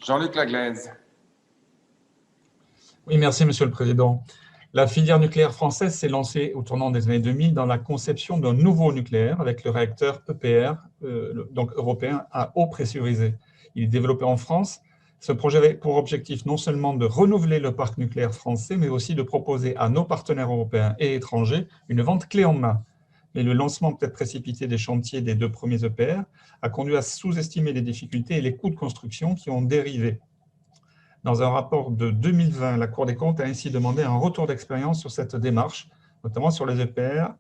Jean-Luc Laglaise. Oui, merci Monsieur le Président. La filière nucléaire française s'est lancée au tournant des années 2000 dans la conception d'un nouveau nucléaire avec le réacteur EPR, donc européen à eau pressurisée. Il est développé en France. Ce projet avait pour objectif non seulement de renouveler le parc nucléaire français, mais aussi de proposer à nos partenaires européens et étrangers une vente clé en main. Mais le lancement peut-être précipité des chantiers des 2 premiers EPR a conduit à sous-estimer les difficultés et les coûts de construction qui ont dérivé. Dans un rapport de 2020, la Cour des comptes a ainsi demandé un retour d'expérience sur cette démarche, notamment sur les EPR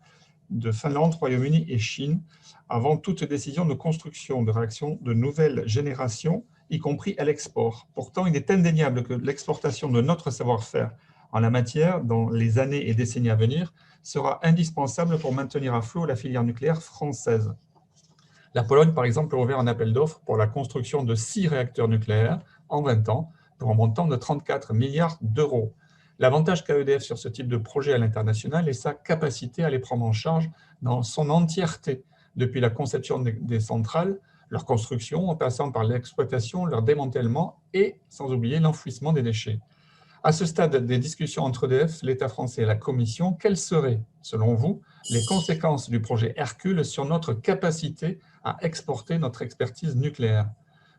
de Finlande, Royaume-Uni et Chine, avant toute décision de construction de réactions de nouvelle génération, y compris à l'export. Pourtant, il est indéniable que l'exportation de notre savoir-faire en la matière, dans les années et décennies à venir, sera indispensable pour maintenir à flot la filière nucléaire française. La Pologne, par exemple, a ouvert un appel d'offres pour la construction de 6 réacteurs nucléaires en 20 ans, pour un montant de 34 milliards d'euros. L'avantage qu'a EDF sur ce type de projet à l'international est sa capacité à les prendre en charge dans son entièreté, depuis la conception des centrales, leur construction, en passant par l'exploitation, leur démantèlement et, sans oublier, l'enfouissement des déchets. À ce stade des discussions entre EDF, l'État français et la Commission, quelles seraient, selon vous, les conséquences du projet Hercule sur notre capacité à exporter notre expertise nucléaire?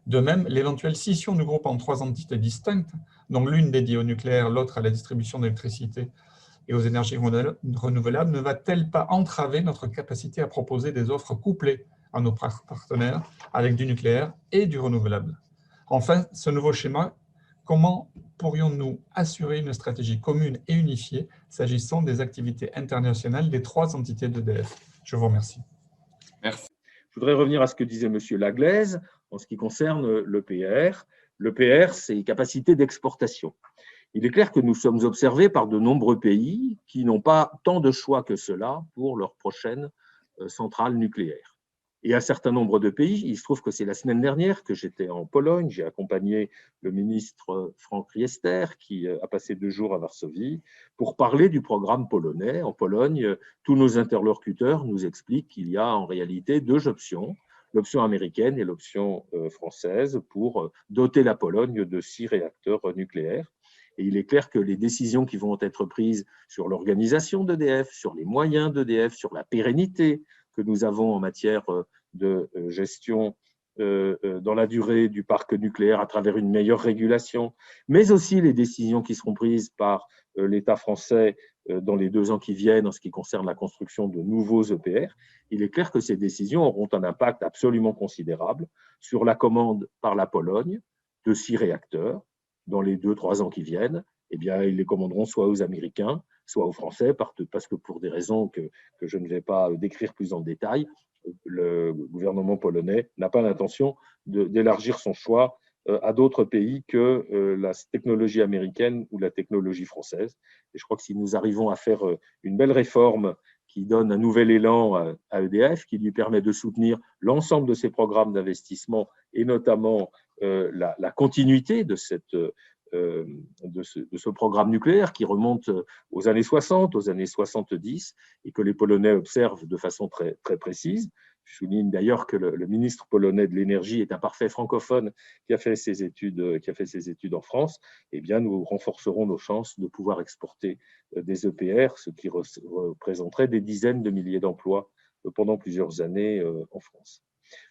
De même, l'éventuelle scission du groupe en 3 entités distinctes, dont l'une dédiée au nucléaire, l'autre à la distribution d'électricité et aux énergies renouvelables, ne va-t-elle pas entraver notre capacité à proposer des offres couplées à nos partenaires avec du nucléaire et du renouvelable? Enfin, ce nouveau schéma, comment pourrions-nous assurer une stratégie commune et unifiée s'agissant des activités internationales des 3 entités d'EDF? Je vous remercie. Merci. Je voudrais revenir à ce que disait M. Laglaise en ce qui concerne l'EPR. L'EPR, c'est les capacités d'exportation. Il est clair que nous sommes observés par de nombreux pays qui n'ont pas tant de choix que cela pour leur prochaine centrale nucléaire. Et un certain nombre de pays, il se trouve que c'est la semaine dernière que j'étais en Pologne, j'ai accompagné le ministre Frank Riester qui a passé 2 jours à Varsovie pour parler du programme polonais. En Pologne, tous nos interlocuteurs nous expliquent qu'il y a en réalité 2 options, l'option américaine et l'option française pour doter la Pologne de 6 réacteurs nucléaires. Et il est clair que les décisions qui vont être prises sur l'organisation d'EDF, sur les moyens d'EDF, sur la pérennité que nous avons en matière de gestion dans la durée du parc nucléaire à travers une meilleure régulation, mais aussi les décisions qui seront prises par l'État français dans les 2 ans qui viennent en ce qui concerne la construction de nouveaux EPR, il est clair que ces décisions auront un impact absolument considérable sur la commande par la Pologne de 6 réacteurs dans les 2-3 ans qui viennent. Eh bien, ils les commanderont soit aux Américains, soit aux Français, parce que pour des raisons que je ne vais pas décrire plus en détail, le gouvernement polonais n'a pas l'intention d'élargir son choix à d'autres pays que la technologie américaine ou la technologie française. Et je crois que si nous arrivons à faire une belle réforme qui donne un nouvel élan à EDF, qui lui permet de soutenir l'ensemble de ses programmes d'investissement et notamment la continuité de ce programme nucléaire qui remonte aux années 60, aux années 70 et que les Polonais observent de façon très, très précise. Je souligne d'ailleurs que le ministre polonais de l'énergie est un parfait francophone qui a fait ses études en France. Eh bien, nous renforcerons nos chances de pouvoir exporter des EPR, ce qui représenterait des dizaines de milliers d'emplois pendant plusieurs années en France.